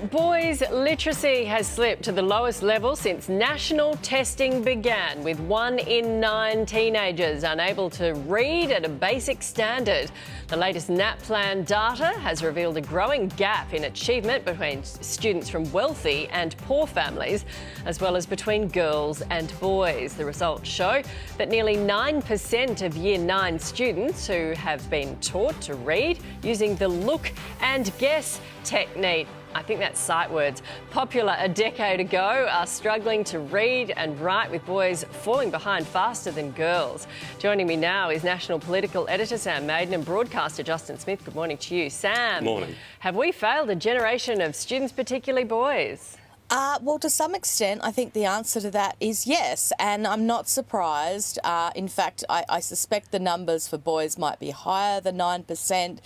Boys' literacy has slipped to the lowest level since national testing began, with 1 in 9 teenagers unable to read at a basic standard. The latest NAPLAN data has revealed a growing gap in achievement between students from wealthy and poor families, as well as between girls and boys. The results show that nearly 9% of Year 9 students who have been taught to read using the look and guess technique, I think that's sight words, popular a decade ago, are struggling to read and write, with boys falling behind faster than girls. Joining me now is National Political Editor Sam Maiden and broadcaster Justin Smith. Good morning to you. Sam. Morning. Have we failed a generation of students, particularly boys? Well, to some extent, I think the answer to that is yes, and I'm not surprised. In fact, I suspect the numbers for boys might be higher than 9%.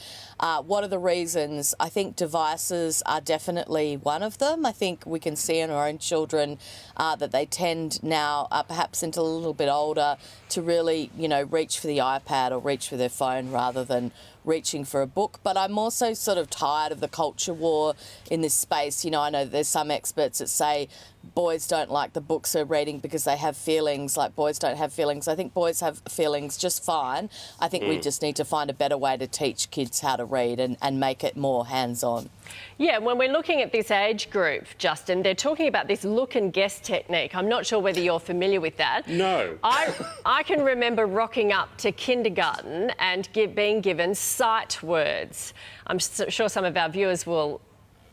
What are the reasons? I think devices are definitely one of them. I think we can see in our own children that they tend now, perhaps until a little bit older, to really, reach for the iPad or reach for their phone rather than reaching for a book. But I'm also sort of tired of the culture war in this space. I know there's some experts that say boys don't like the books they're reading because they have feelings, like boys don't have feelings. I think boys have feelings just fine. I think we just need to find a better way to teach kids how to read and make it more hands-on. Yeah, when we're looking at this age group, Justin, they're talking about this look and guess technique. I'm not sure whether you're familiar with that. No. I can remember rocking up to kindergarten and being given sight words. I'm sure some of our viewers will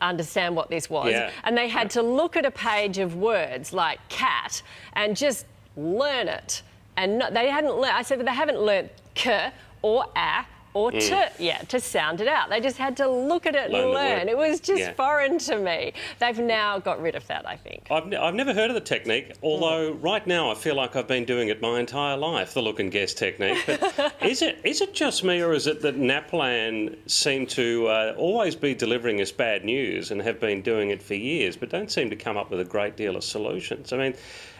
understand what this was. Yeah. And they had to look at a page of words like cat and just learn it. And they hadn't learned, I said, but they haven't learnt k or a or t yet to sound it out. They just had to look at it and learn. It was just foreign to me. They've now got rid of that, I think. I've never heard of the technique, although right now I feel like I've been doing it my entire life, the look and guess technique. But is it just me, or is it that NAPLAN seem to always be delivering us bad news and have been doing it for years, but don't seem to come up with a great deal of solutions? I mean,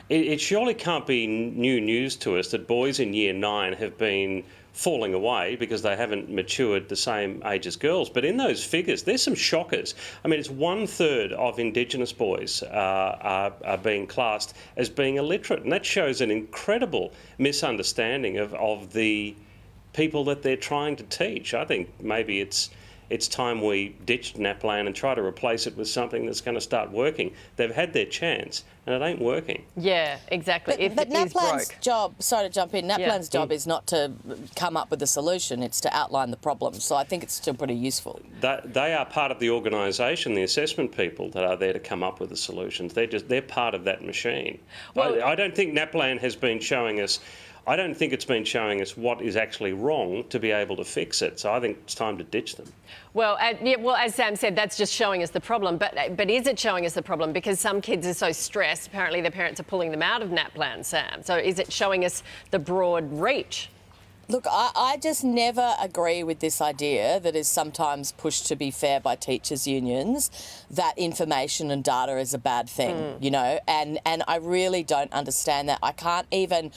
it surely can't be new news to us that boys in Year 9 have been falling away because they haven't matured the same age as girls. But in those figures, there's some shockers. I mean, it's 1/3 of Indigenous boys are being classed as being illiterate, and that shows an incredible misunderstanding of the people that they're trying to teach. I think maybe it's time we ditched NAPLAN and try to replace it with something that's going to start working. They've had their chance and it ain't working. Yeah, exactly. But NAPLAN's job, sorry to jump in, NAPLAN's job is not to come up with a solution, it's to outline the problem. So I think it's still pretty useful. They are part of the organisation, the assessment people that are there to come up with the solutions. They're part of that machine. Well, I don't think NAPLAN has been showing us, I don't think it's been showing us what is actually wrong to be able to fix it. So I think it's time to ditch them. Well, as Sam said, that's just showing us the problem. But is it showing us the problem? Because some kids are so stressed, apparently their parents are pulling them out of NAPLAN, Sam. So is it showing us the broad reach? Look, I just never agree with this idea that is sometimes pushed, to be fair, by teachers' unions, that information and data is a bad thing, and I really don't understand that. I can't even,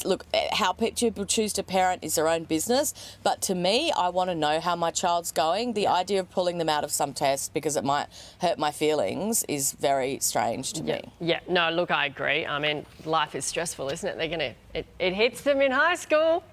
look, how people choose to parent is their own business, but to me, I want to know how my child's going. The idea of pulling them out of some test because it might hurt my feelings is very strange to me. Yeah, no, look, I agree. I mean, life is stressful, isn't it? It hits them in high school.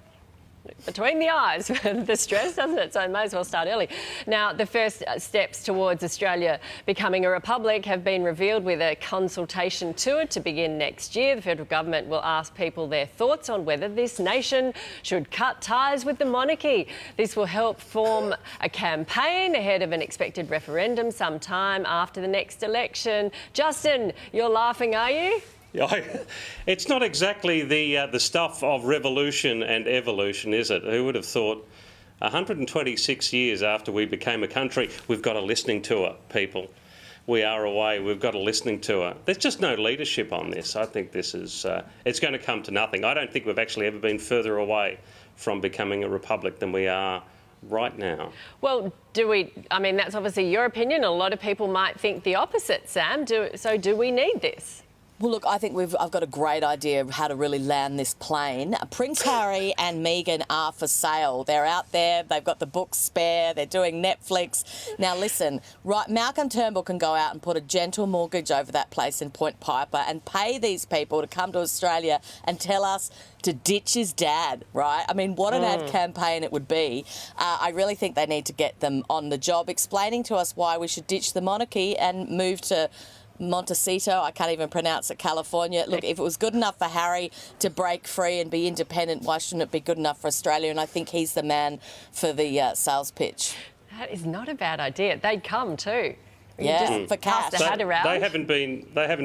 Between the eyes, the stress, doesn't it? So it may as well start early. Now, the first steps towards Australia becoming a republic have been revealed, with a consultation tour to begin next year. The federal government will ask people their thoughts on whether this nation should cut ties with the monarchy. This will help form a campaign ahead of an expected referendum sometime after the next election. Justin, you're laughing, are you? It's not exactly the stuff of revolution and evolution, is it? Who would have thought 126 years after we became a country, we've got a listening tour, people. We are away, we've got a listening tour. There's just no leadership on this. I think this is, it's going to come to nothing. I don't think we've actually ever been further away from becoming a republic than we are right now. Well, I mean, that's obviously your opinion. A lot of people might think the opposite, Sam. Do we need this? Well, look, I think I've got a great idea of how to really land this plane. Prince Harry and Meghan are for sale. They're out there. They've got the books spare. They're doing Netflix. Now, listen, right, Malcolm Turnbull can go out and put a gentle mortgage over that place in Point Piper and pay these people to come to Australia and tell us to ditch his dad, right? I mean, what an ad campaign it would be. I really think they need to get them on the job explaining to us why we should ditch the monarchy and move to Montecito, I can't even pronounce it, California. Look, if it was good enough for Harry to break free and be independent, why shouldn't it be good enough for Australia? And I think he's the man for the sales pitch. That is not a bad idea. They'd come too. Yeah, for cash. Pass the hat around. They haven't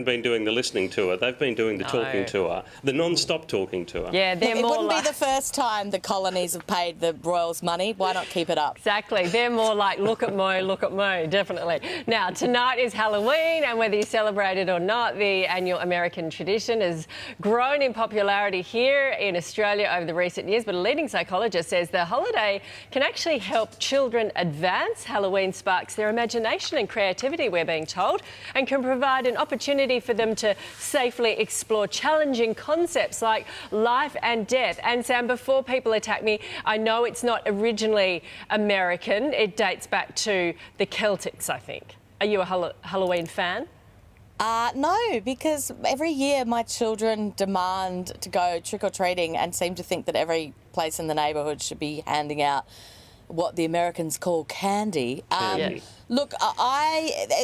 been doing the listening tour. They've been doing the talking tour, the non-stop talking tour. Yeah, they're Look, it more wouldn't like... be the first time the colonies have paid the royals money. Why not keep it up? Exactly. They're more like, look at me, definitely. Now, tonight is Halloween, and whether you celebrate it or not, the annual American tradition has grown in popularity here in Australia over the recent years, but a leading psychologist says the holiday can actually help children advance. Halloween sparks their imagination and creativity, we're being told, and can provide an opportunity for them to safely explore challenging concepts like life and death. And Sam, before people attack me, I know it's not originally American. It dates back to the Celtics, I think. Are you a Halloween fan? No, because every year my children demand to go trick-or-treating and seem to think that every place in the neighbourhood should be handing out what the Americans call candy. Yes. Look,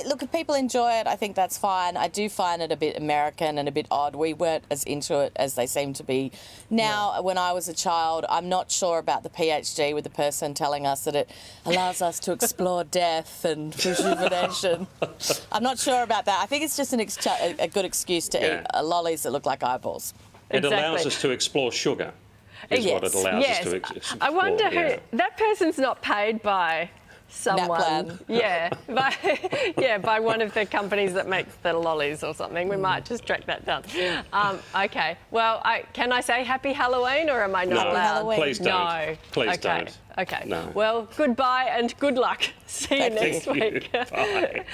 look, if people enjoy it, I think that's fine. I do find it a bit American and a bit odd. We weren't as into it as they seem to be now. When I was a child, I'm not sure about the PhD with the person telling us that it allows us to explore death and rejuvenation. I'm not sure about that. I think it's just a good excuse to eat lollies that look like eyeballs. It allows us to explore sugar. Is what it allows us to explore. I wonder who that person's not paid by someone. By one of the companies that makes the lollies or something. We might just track that down. Okay. Well, can I say Happy Halloween, or am I not allowed? Halloween. Please don't. No. Please don't. Okay. No. Well, goodbye and good luck. See you next week. Bye.